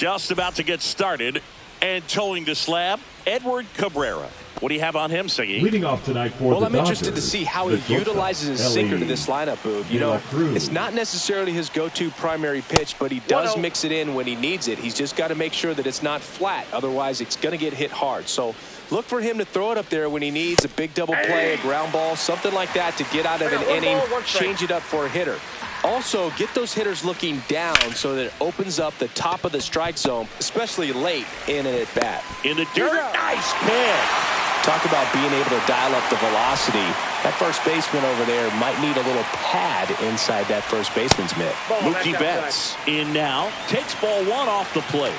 Just about to get started. And towing the slab, Edward Cabrera. What do you have on him, Siggy? Leading off tonight for well, the I'm interested to see how he utilizes his sinker to this lineup, Boog. You know, it's not necessarily his go-to primary pitch, but he does mix it in when he needs it. He's just got to make sure that it's not flat. Otherwise, it's going to get hit hard. So look for him to throw it up there when he needs a big double play, a ground ball, something like that to get out of an inning, change it up for a hitter. Also, get those hitters looking down so that it opens up the top of the strike zone, especially late in an at-bat. In the dirt, nice pick. Talk about being able to dial up the velocity. That first baseman over there might need a little pad inside that first baseman's mitt. Mookie Betts in now. Takes ball one off the plate.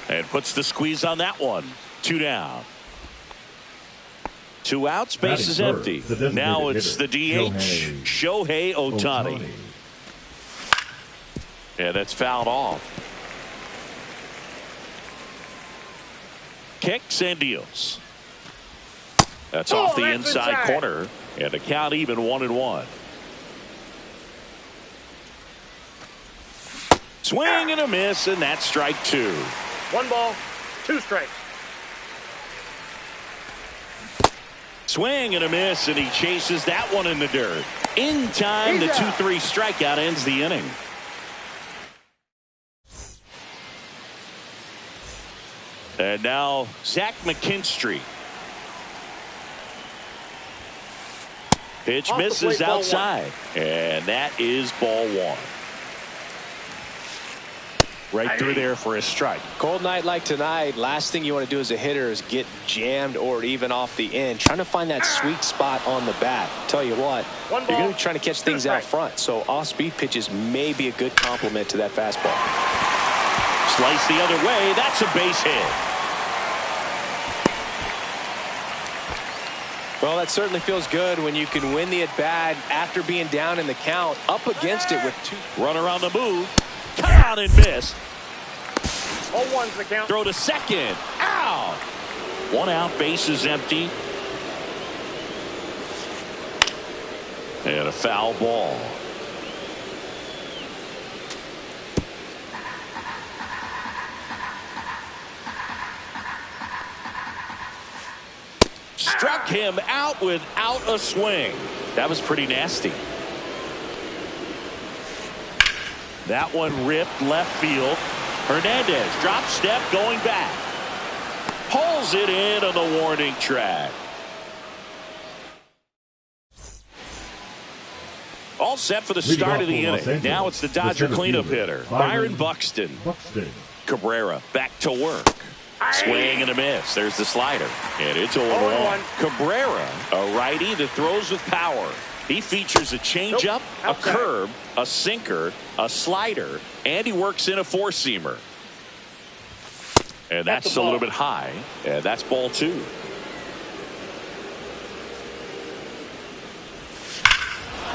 And puts the squeeze on that one. 2 down. 2 outs, base is empty. Now it's the DH, Shohei Ohtani. Yeah, that's fouled off. Kicks and deals. That's off the inside corner. And the count even 1-1. Swing and a miss, and that's strike 2. 1 ball, 2 strikes. Swing and a miss, and he chases that one in the dirt. In time, the 2-3 strikeout ends the inning. And now Zach McKinstry. Pitch misses outside. And that is ball 1. Right through there for a strike. Cold night like tonight, last thing you want to do as a hitter is get jammed or even off the end. Trying to find that sweet spot on the bat. Tell you what, you're going to be trying to catch things out front. So off-speed pitches may be a good complement to that fastball. Slice the other way. That's a base hit. Well, that certainly feels good when you can win the at-bat after being down in the count, up against it with 2. Runner on the move. Count and miss. 0-1's the count. Throw to second. Out. 1 out. Base is empty. And a foul ball. Struck him out without a swing. That was pretty nasty. That one ripped left field. Hernandez drop step going back. Pulls it in on the warning track. All set for the start of the inning. Now it's the Dodger cleanup hitter, Byron Buxton. Cabrera back to work. Swing and a miss. There's the slider. And it's 0-1. Cabrera, a righty that throws with power. He features a changeup, a curve, a sinker, a slider, and he works in a 4-seamer. And that's a little bit high. And that's ball 2.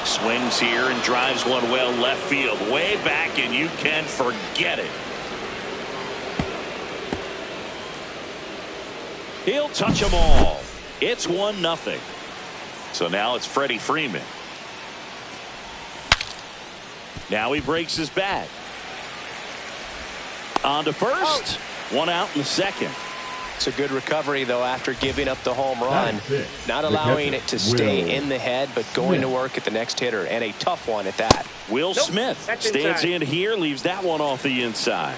Swings here and drives one well left field. Way back, and you can forget it. He'll touch them all. It's 1-0. So now it's Freddie Freeman. Now he breaks his bat. On to first. 1 out in the second. It's a good recovery, though, after giving up the home run. Not allowing it to stay in the head, but going to work at the next hitter, and a tough one at that. Will Smith stands in here, leaves that one off the inside.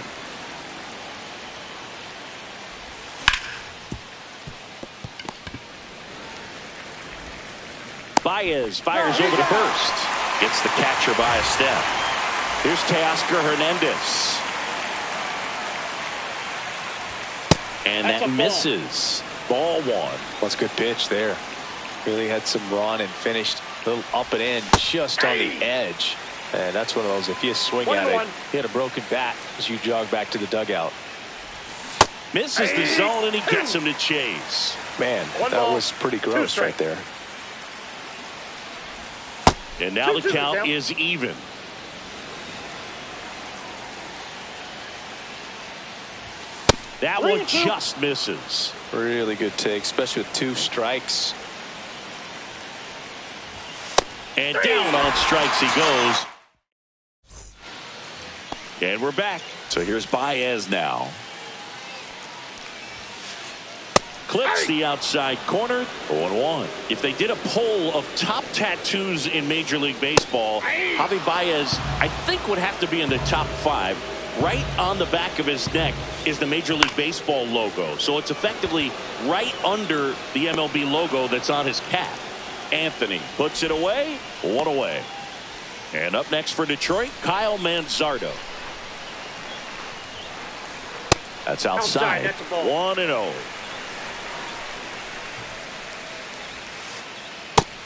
Baez fires over to first. Gets the catcher by a step. Here's Teoscar Hernandez. And that misses. Ball 1. That's a good pitch there. Really had some run and finished a little up and in just on the edge. And that's one of those, if you swing at it, you hit a broken bat as you jog back to the dugout. Misses the zone, and he gets him to chase. Man, that was pretty gross right there. And now the count is even. That one just misses. Really good take, especially with 2 strikes. And down on strikes he goes. And we're back. So here's Baez now. Clips the outside corner. 0-1. If they did a poll of top tattoos in Major League Baseball, Javi Baez, I think, would have to be in the top 5. Right on the back of his neck is the Major League Baseball logo. So it's effectively right under the MLB logo that's on his cap. Anthony puts it away. 1 away. And up next for Detroit, Kyle Manzardo. That's outside. 1-0.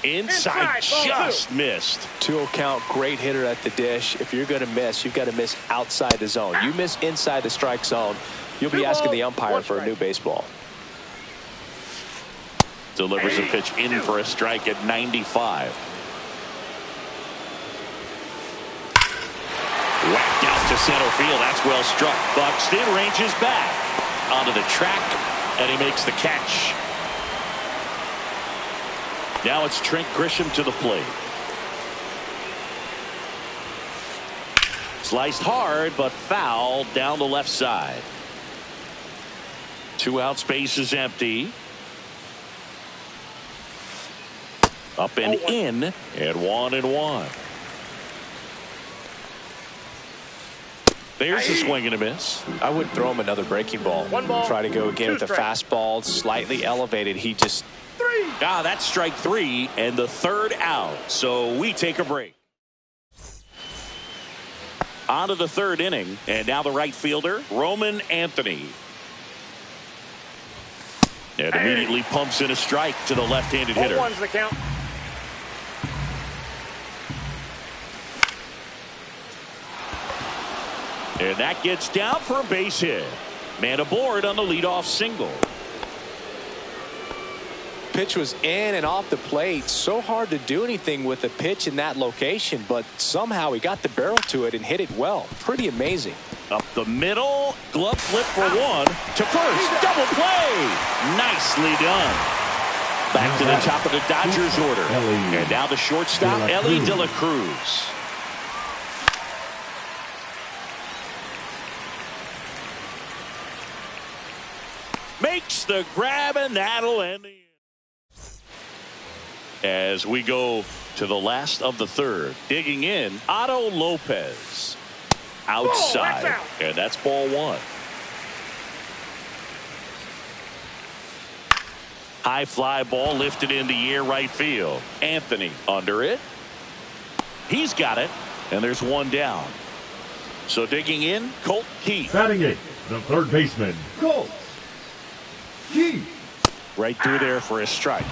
Inside, just missed. 2-0 count, great hitter at the dish. If you're going to miss, you've got to miss outside the zone. You miss inside the strike zone, you'll be asking the umpire for a new baseball. Delivers a pitch in for a strike at 95. Whacked out to center field. That's well struck. Buxton ranges back onto the track, and he makes the catch. Now it's Trent Grisham to the plate. Sliced hard, but foul down the left side. 2 outs, base is empty. Up and in, and 1-1. There's a swing and a miss. I would throw him another breaking ball. 1 ball. Try to go again with the fastball, slightly elevated. He just... That's strike 3 and the 3rd out. So we take a break. On to the 3rd inning, and now the right fielder, Roman Anthony. And immediately pumps in a strike to the left-handed hitter. 0-1's the count. And that gets down for a base hit. Man aboard on the leadoff single. Pitch was in and off the plate. So hard to do anything with a pitch in that location, but somehow he got the barrel to it and hit it well. Pretty amazing. Up the middle, glove flip for 1 to first. Double play. Nicely done. Back to the top of the Dodgers order. And now the shortstop, Elly De La Cruz. Makes the grab, and that'll end the inning. As we go to the last of the 3rd, digging in, Otto Lopez. Outside, and that's ball 1. High fly ball lifted in the air, right field. Anthony under it. He's got it, and there's 1 down. So digging in, Colt Keith. Batting it, the 3rd baseman, Colt Keith. Right through there for a strike.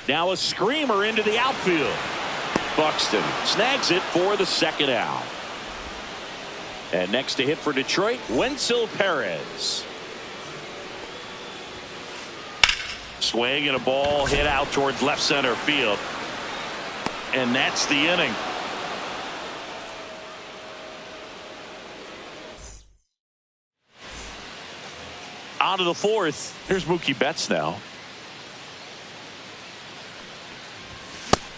Now a screamer into the outfield. Buxton snags it for the 2nd out. And next to hit for Detroit, Wenzel Perez. Swing and a ball hit out towards left center field. And that's the inning. On to the 4th. Here's Mookie Betts now.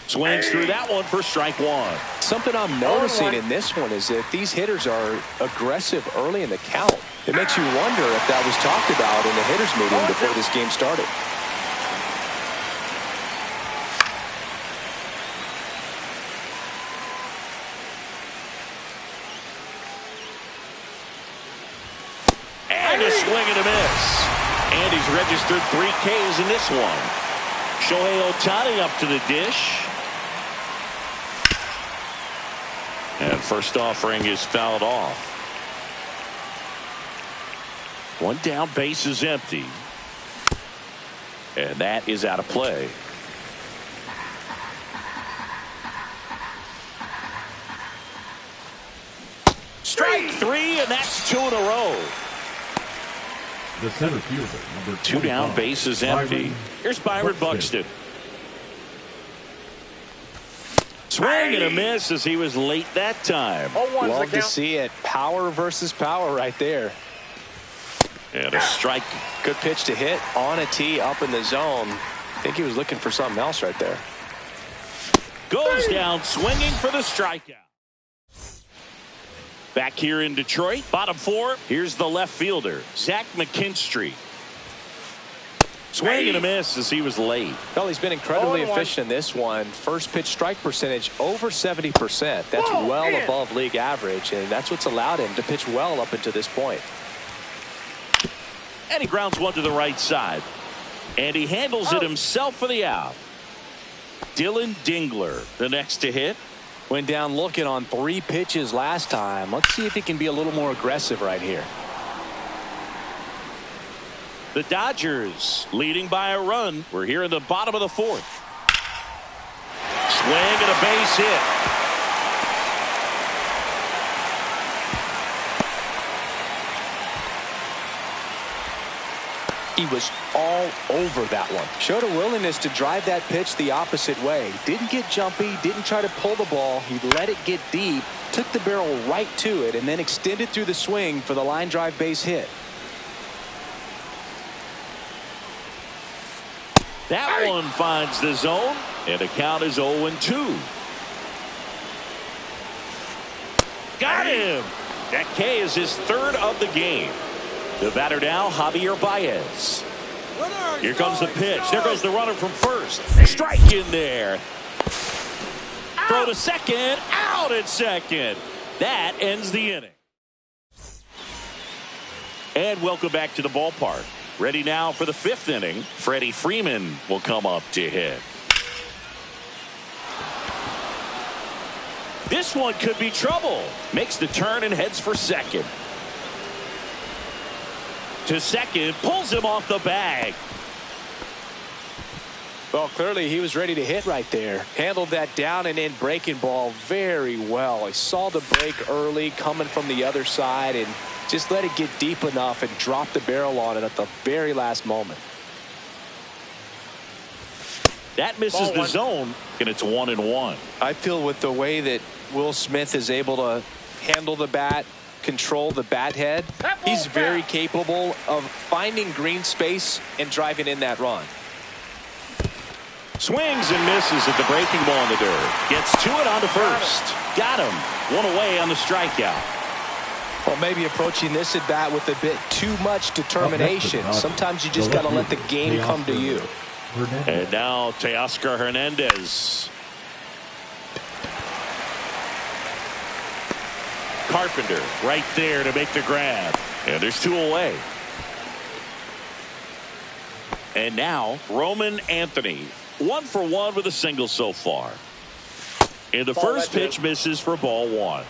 Swings through that one for strike 1. Something I'm noticing in this one is that these hitters are aggressive early in the count. It makes you wonder if that was talked about in the hitters meeting before this game started. And a swing and a miss. And he's registered 3 Ks in this one. Shohei Ohtani up to the dish. And first offering is fouled off. 1 down, base is empty. And that is out of play. Strike 3, and that's 2 in a row. The center fielder, number 2 down, base is empty. Here's Byron Buxton. Swing and a miss as he was late that time. Love to see it. Power versus power right there. And a strike. Good pitch to hit on a tee up in the zone. I think he was looking for something else right there. Goes down swinging for the strikeout. Back here in Detroit, bottom four. Here's the left fielder, Zach McKinstry. Swing and a miss as he was late. Well, he's been incredibly efficient in this one. First pitch strike percentage over 70%. That's well above league average, and that's what's allowed him to pitch well up until this point. And he grounds one to the right side. And he handles it himself for the out. Dylan Dingler, the next to hit. Went down looking on 3 pitches last time. Let's see if he can be a little more aggressive right here. The Dodgers leading by a run. We're here in the bottom of the 4th. Swing and a base hit. He was all over that one. Showed a willingness to drive that pitch the opposite way. Didn't get jumpy, didn't try to pull the ball. He let it get deep, took the barrel right to it, and then extended through the swing for the line drive base hit. That one finds the zone, and the count is 0-2. Got him! That K is his 3rd of the game. The batter now, Javier Baez. Here comes the pitch. There goes the runner from first. Strike in there. Throw to second. Out at second. That ends the inning. And welcome back to the ballpark. Ready now for the 5th inning. Freddie Freeman will come up to hit. This one could be trouble. Makes the turn and heads for second. To second, pulls him off the bag. Well, clearly he was ready to hit right there. Handled that down and in breaking ball very well. He saw the break early coming from the other side and just let it get deep enough and drop the barrel on it at the very last moment. That misses the zone, and it's 1-1. I feel with the way that Will Smith is able to handle the bat, control the bat head, he's very capable of finding green space and driving in that run. Swings and misses at the breaking ball in the dirt. Gets to it on to first. Got him. One away on the strikeout. Well, maybe approaching this at bat with a bit too much determination. Sometimes you just got to let the game come to you. And now Teoscar Hernandez. Carpenter right there to make the grab. And there's 2 away. And now Roman Anthony. 1 for 1 with a single so far. And the first pitch misses for ball 1.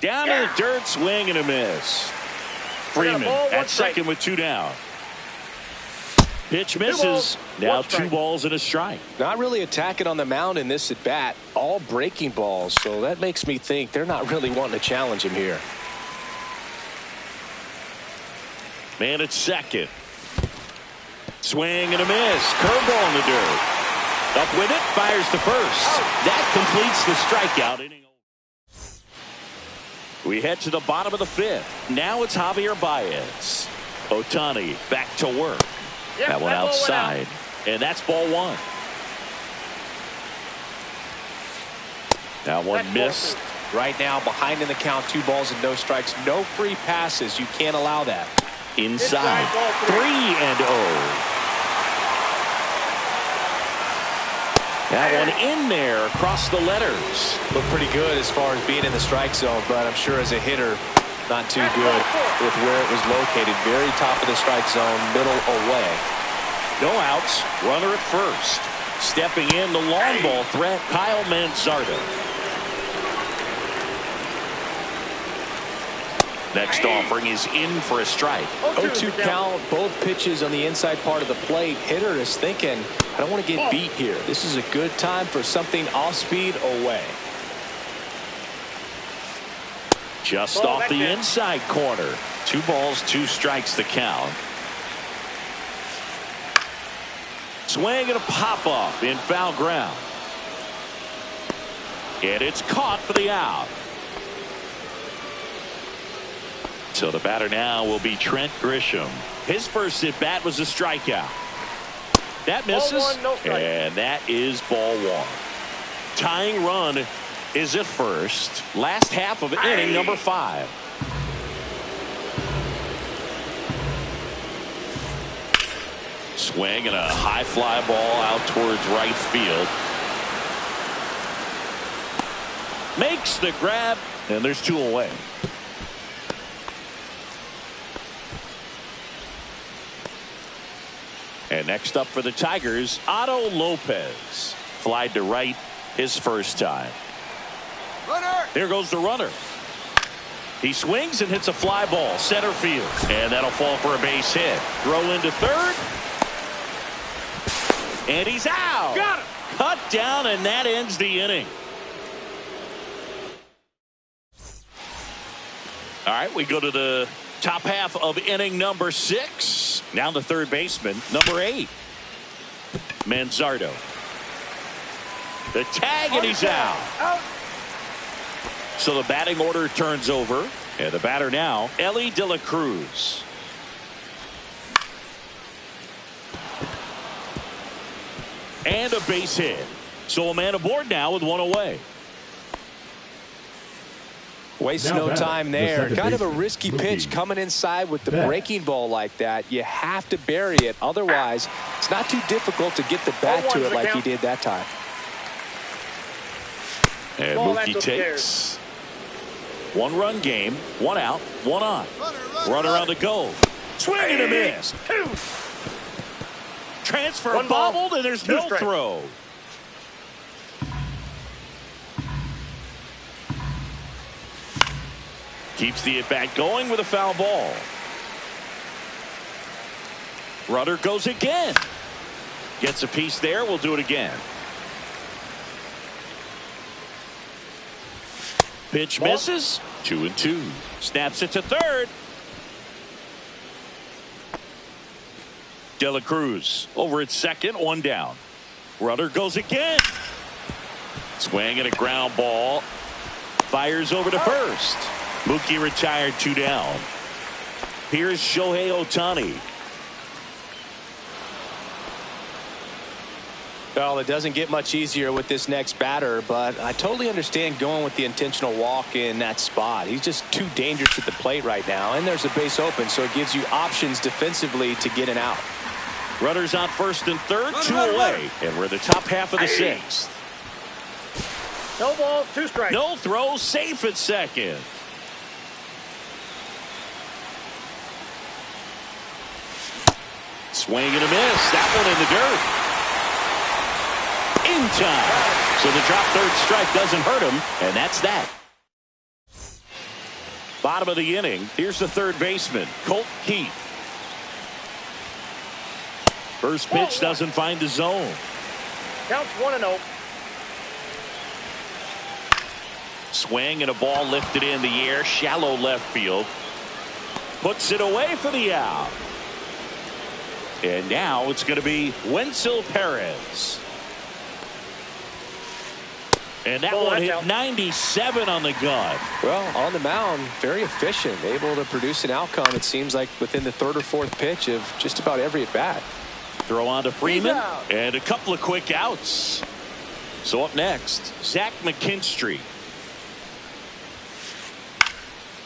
Down in the dirt, swing and a miss. Freeman at second with 2 down. Pitch misses. Now 2 balls and a strike. Not really attacking on the mound in this at bat. All breaking balls. So that makes me think they're not really wanting to challenge him here. Man at second. Swing and a miss. Curveball in the dirt. Up with it. Fires to first. That completes the strikeout inning. We head to the bottom of the 5th. Now it's Javier Baez. Ohtani back to work. That one outside. And that's ball 1. That one missed. Right now behind in the count, 2 balls and no strikes. No free passes. You can't allow that. Inside. 3-0. That one in there across the letters. Looked pretty good as far as being in the strike zone, but I'm sure as a hitter, not too good with where it was located. Very top of the strike zone, middle away. No outs, runner at first. Stepping in, the long ball threat, Kyle Manzardo. Next offering is in for a strike. 0-2 count, both pitches on the inside part of the plate. Hitter is thinking, I don't want to get beat here. This is a good time for something off speed away. Just off the inside corner. 2 balls, 2 strikes the count. Swing and a pop up in foul ground. And it's caught for the out. So the batter now will be Trent Grisham. His first at bat was a strikeout. That misses, Ball one, no strike. And that is ball one. Tying run is at first. Last half of inning number 5. Swing and a high fly ball out towards right field. Makes the grab, and there's 2 away. And next up for the Tigers, Otto Lopez. Flied to right his first time. Runner. There goes the runner. He swings and hits a fly ball center field, and that'll fall for a base hit. Throw into third, and he's out. Got it. Cut down, and that ends the inning. All right, we go to the top half of inning number 6. Now the third baseman, number 8, Manzardo. The tag, and he's out. So the batting order turns over, and the batter now, Elly De La Cruz. And a base hit. So a man aboard now with 1 away. Waste no time there. Kind of a risky pitch coming inside with the breaking ball like that. You have to bury it. Otherwise, it's not too difficult to get the bat to it like he did that time. And Mookie takes 1-run game, 1 out, 1 on. Runner on the go. Swing and a miss. Transfer bobbled, and there's no throw. Keeps the at-bat going with a foul ball. Runner goes again. Gets a piece there. We'll do it again. Pitch misses. 2-2. Snaps it to third. De La Cruz over at second. 1 down. Runner goes again. Swing and a ground ball. Fires over to first. Mookie retired, 2 down. Here's Shohei Ohtani. Well, it doesn't get much easier with this next batter, but I totally understand going with the intentional walk in that spot. He's just too dangerous at the plate right now, and there's a base open, so it gives you options defensively to get an out. Runners on first and third, 2 away, and we're in the top half of the 6th. No balls, 2 strikes. No throw, safe at second. Swing and a miss. That one in the dirt. In time. So the drop third strike doesn't hurt him, and that's that. Bottom of the inning. Here's the third baseman, Colt Keith. First pitch doesn't find the zone. Counts 1-0. Swing and a ball lifted in the air, shallow left field. Puts it away for the out. And now it's going to be Wenceel Perez. And that one hit 97 on the gun. Well, on the mound, very efficient, able to produce an outcome, it seems like, within the third or fourth pitch of just about every at-bat. Throw on to Freeman, and a couple of quick outs. So up next, Zach McKinstry.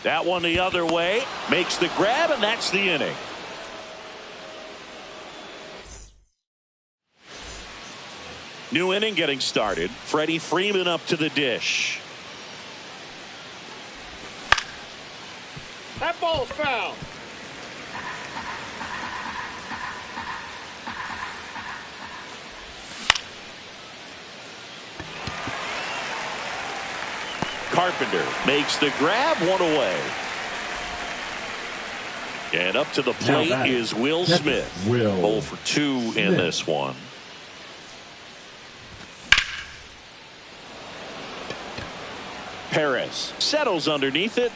That one the other way, makes the grab, and that's the inning. New inning getting started. Freddie Freeman up to the dish. That ball's foul. Carpenter makes the grab, 1 away. And up to the plate is Will Smith. 0 for 2 in this one. Perez settles underneath it,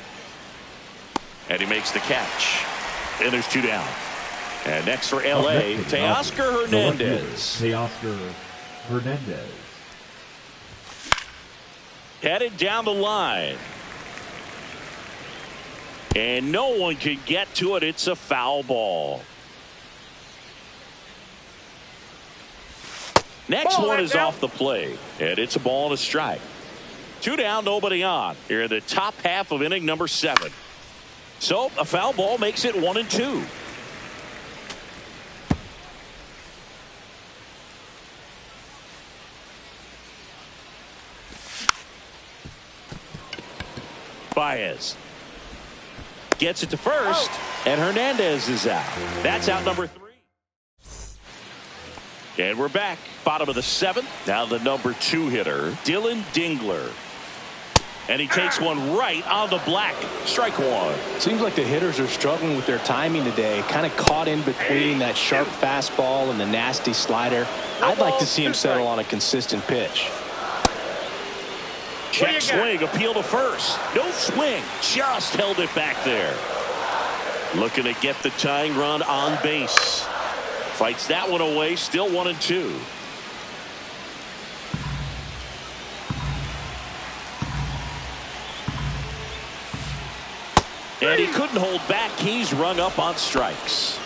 and he makes the catch. And there's 2 down. And next for L.A., Teoscar Hernandez. Teoscar Hernandez. Headed down the line. And no one can get to it. It's a foul ball. Next one is off the plate, and it's a ball and a strike. 2 down, nobody on. Here in the top half of inning number 7. So a foul ball makes it 1-2. Baez gets it to first, and Hernandez is out. That's out number 3. And we're back. Bottom of the 7th. Now the number 2 hitter, Dylan Dingler. And he takes one right on the black. Strike 1. Seems like the hitters are struggling with their timing today. Kind of caught in between that sharp fastball and the nasty slider. I'd like to see him settle on a consistent pitch. Check swing, appeal to first. No swing, just held it back there. Looking to get the tying run on base. Fights that one away, still 1-2. And he couldn't hold back. He's rung up on strikes.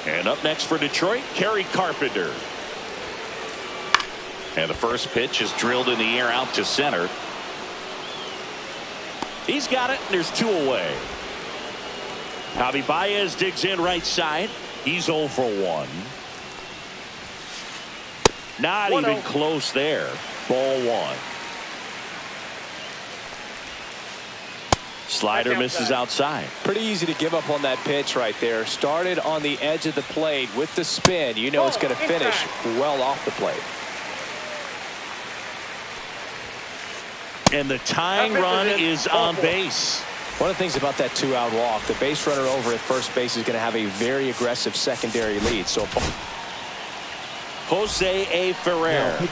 And up next for Detroit, Kerry Carpenter. And the first pitch is drilled in the air out to center. He's got it, and there's 2 away. Javi Baez digs in right side. He's 0 for 1. Not even close there. Ball 1. Slider misses outside. Pretty easy to give up on that pitch right there. Started on the edge of the plate with the spin. You know it's going to finish well off the plate. And the tying run is on base. One of the things about that 2-out walk, the base runner over at first base is going to have a very aggressive secondary lead. So Jose A. Ferrer.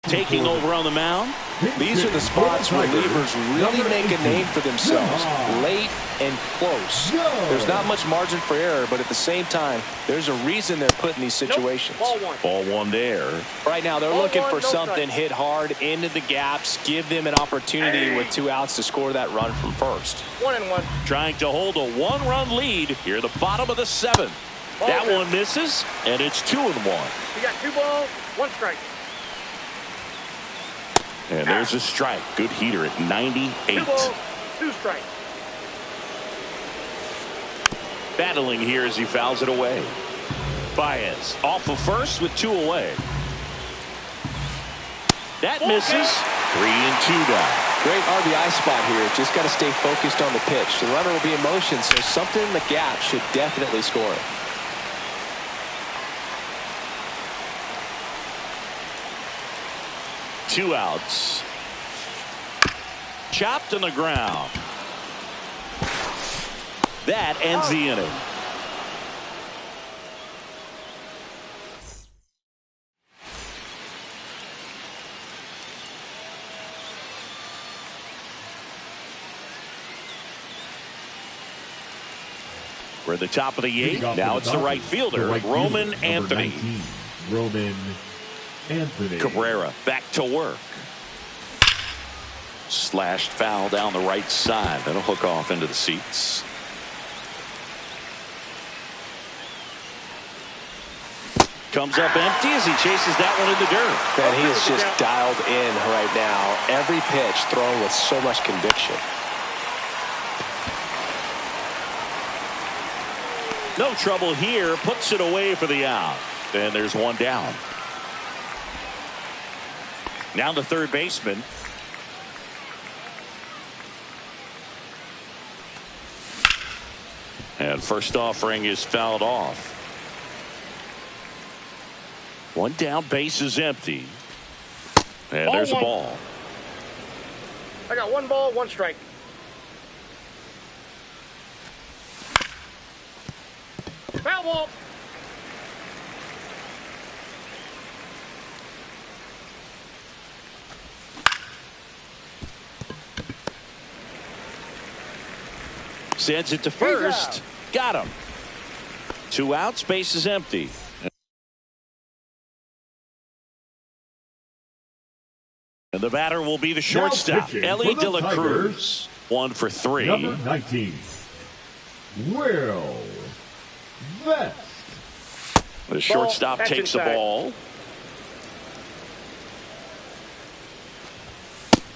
Taking over on the mound. These are the spots where relievers really make a name for themselves. Late and close. There's not much margin for error, but at the same time, there's a reason they're put in these situations. Ball 1 there. Right now, they're looking for something hit hard into the gaps, give them an opportunity with 2 outs to score that run from first. 1-1. Trying to hold a 1-run lead here at the bottom of the 7th. That one misses, and it's 2-1. You got 2 balls, 1 strike. And there's a strike. Good heater at 98. 2 balls, 2 strikes. Battling here as he fouls it away. Baez off of first with 2 away. That misses. 3-2 down. Great RBI spot here. Just got to stay focused on the pitch. The runner will be in motion, so something in the gap should definitely score it. Two outs. Chopped on the ground. That ends the inning. We're at the top of the 8th. Now it's the right fielder, Roman Anthony. Roman Anthony. Cabrera back to work. Slashed foul down the right side. That'll hook off into the seats. Comes up empty as he chases that one in the dirt. Man, he is just dialed in right now. Every pitch thrown with so much conviction. No trouble here. Puts it away for the out. And there's one down. Now the third baseman. And first offering is fouled off. One down, base is empty. And there's a ball. I got 1 ball, 1 strike. Foul ball. sends it to first. Got him. 2 outs, base is empty. And the batter will be the shortstop, Elly De La Cruz. 1 for 3. Number 19, Will Vest. The shortstop takes the ball.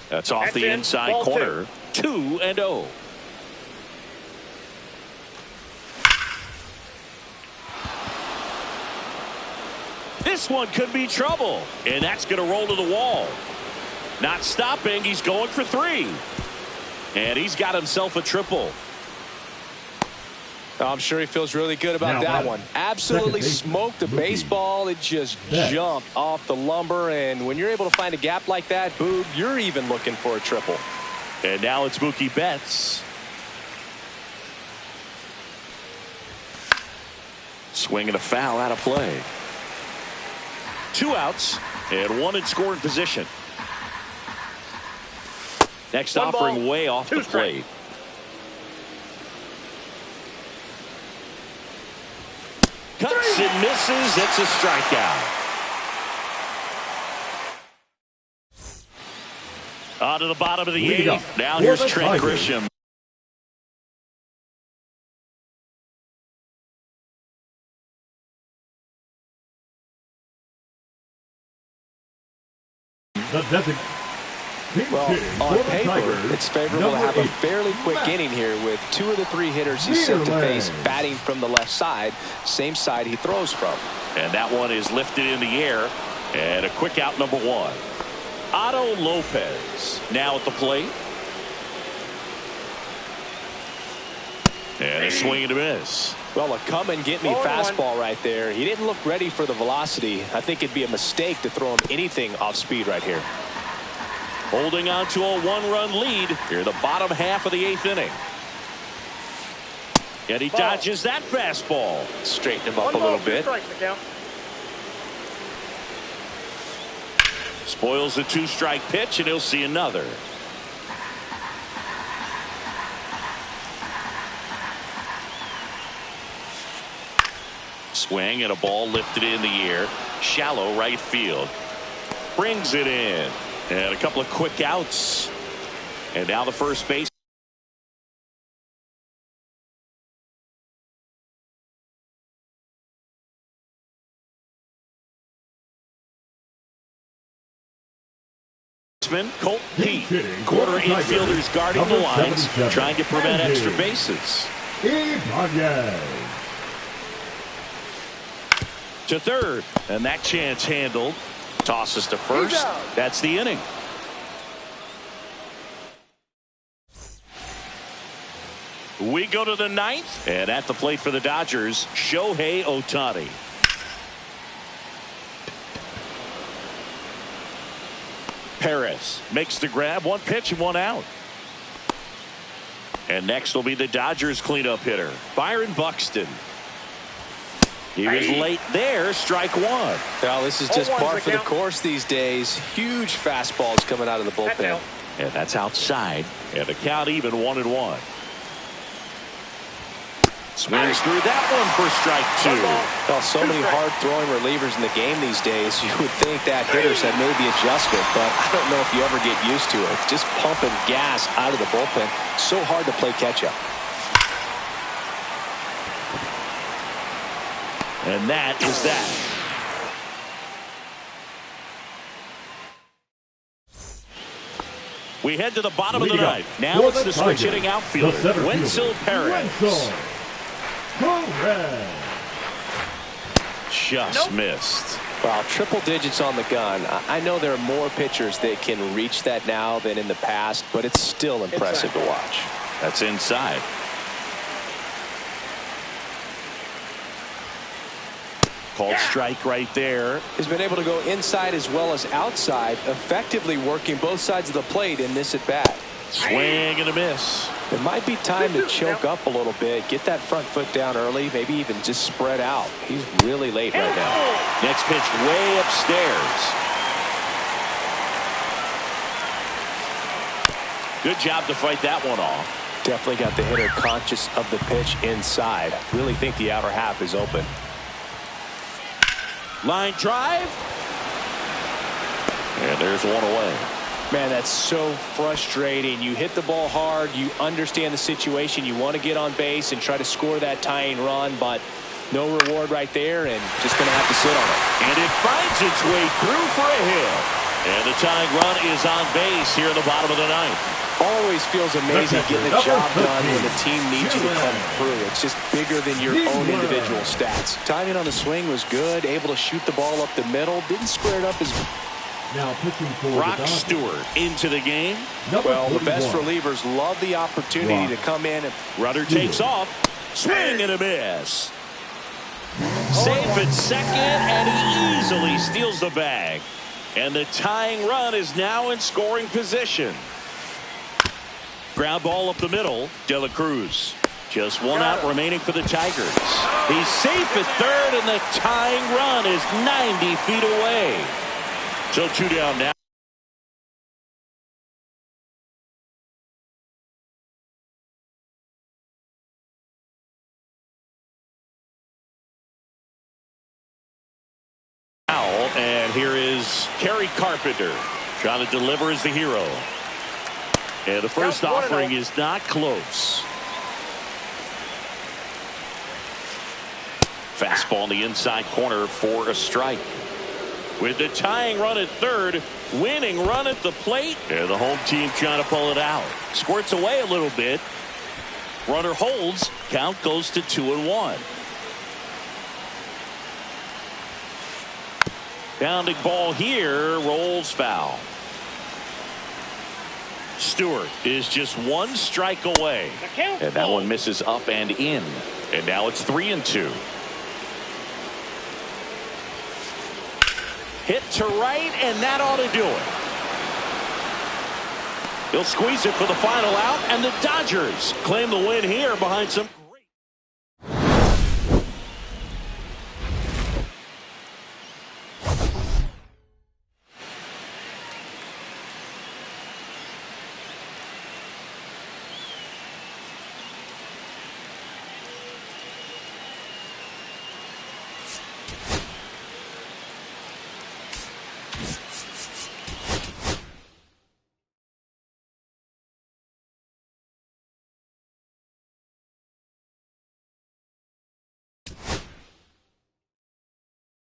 That's off the inside corner. 2-0. This one could be trouble, and that's going to roll to the wall. Not stopping, he's going for 3. And he's got himself a triple. I'm sure he feels really good about that one. Absolutely smoked the baseball. It just jumped off the lumber. And when you're able to find a gap like that, Boog, you're even looking for a triple. And now it's Mookie Betts. Swinging a foul out of play. 2 outs and 1 in scoring position. Next offering way off the plate. Cuts and misses. It's a strikeout. On to the bottom of the 8th. Now here's Trent Grisham. Well, on paper, it's favorable to have a fairly quick inning here with 2 of the 3 hitters he's set to face batting from the left side, same side he throws from. And that one is lifted in the air, and a quick out, number 1. Otto Lopez now at the plate. And a swing and a miss. Well, a come and get me fastball right there. He didn't look ready for the velocity. I think it'd be a mistake to throw him anything off speed right here. Holding on to a 1-run lead here, the bottom half of the 8th inning. And he dodges that fastball. Straighten him up a little bit. Spoils the 2-strike pitch, and he'll see another. Swing and a ball lifted in the air. Shallow right field. Brings it in. And a couple of quick outs. And now the first base. Colt Pete, corner infielders guarding the lines, trying to prevent extra bases. To third, and that chance handled. Tosses to first. That's the inning. We go to the 9th, and at the plate for the Dodgers, Shohei Ohtani. Perez makes the grab. 1 pitch and 1 out. And next will be the Dodgers cleanup hitter, Byron Buxton. He was late there. Strike 1. Well, this is just par for the course these days. Huge fastballs coming out of the bullpen. And that's outside. And the count even 1-1. Swings through that one for strike 2. Well, so many hard-throwing relievers in the game these days. You would think that hitters have made the adjustment, but I don't know if you ever get used to it. Just pumping gas out of the bullpen. So hard to play catch-up. And that is that. We head to the bottom of the 9th. Now it's the switch hitting outfielder, Wenceel Perez. Just missed. Wow, triple digits on the gun. I know there are more pitchers that can reach that now than in the past, but it's still impressive to watch. That's inside. Called strike right there. He's been able to go inside as well as outside, effectively working both sides of the plate in this at bat. Swing and a miss. It might be time to choke up a little bit, get that front foot down early, maybe even just spread out. He's really late right now. Next pitch way upstairs. Good job to fight that one off. Definitely got the hitter conscious of the pitch inside. Really think the outer half is open. Line drive. And there's one away. Man, that's so frustrating. You hit the ball hard. You understand the situation. You want to get on base and try to score that tying run, but no reward right there, and just going to have to sit on it. And it finds its way through for a hit. And the tying run is on base here in the bottom of the ninth. Always feels amazing getting the job done when the team needs you to come through. It's just bigger than your own individual stats. Timing on the swing was good, able to shoot the ball up the middle, didn't square it up as now pitching for Brock Stewart into the game. Well, the best relievers love the opportunity to come in. And Runner takes off. Swing and a miss. Safe at second, and he easily steals the bag. And the tying run is now in scoring position. Ground ball up the middle. De La Cruz. Just one out remaining for the Tigers. He's safe at third, and the tying run is 90 feet away. So 2 down now. And here is Kerry Carpenter trying to deliver as the hero. And the first offering is not close. Fastball in the inside corner for a strike. With the tying run at third, winning run at the plate, and the home team trying to pull it out. Squirts away a little bit. Runner holds. Count goes to 2-1. Pounding ball here, rolls foul. Stewart is just one strike away. And that one misses up and in. And now it's 3-2. Hit to right, and that ought to do it. He'll squeeze it for the final out, and the Dodgers claim the win here behind some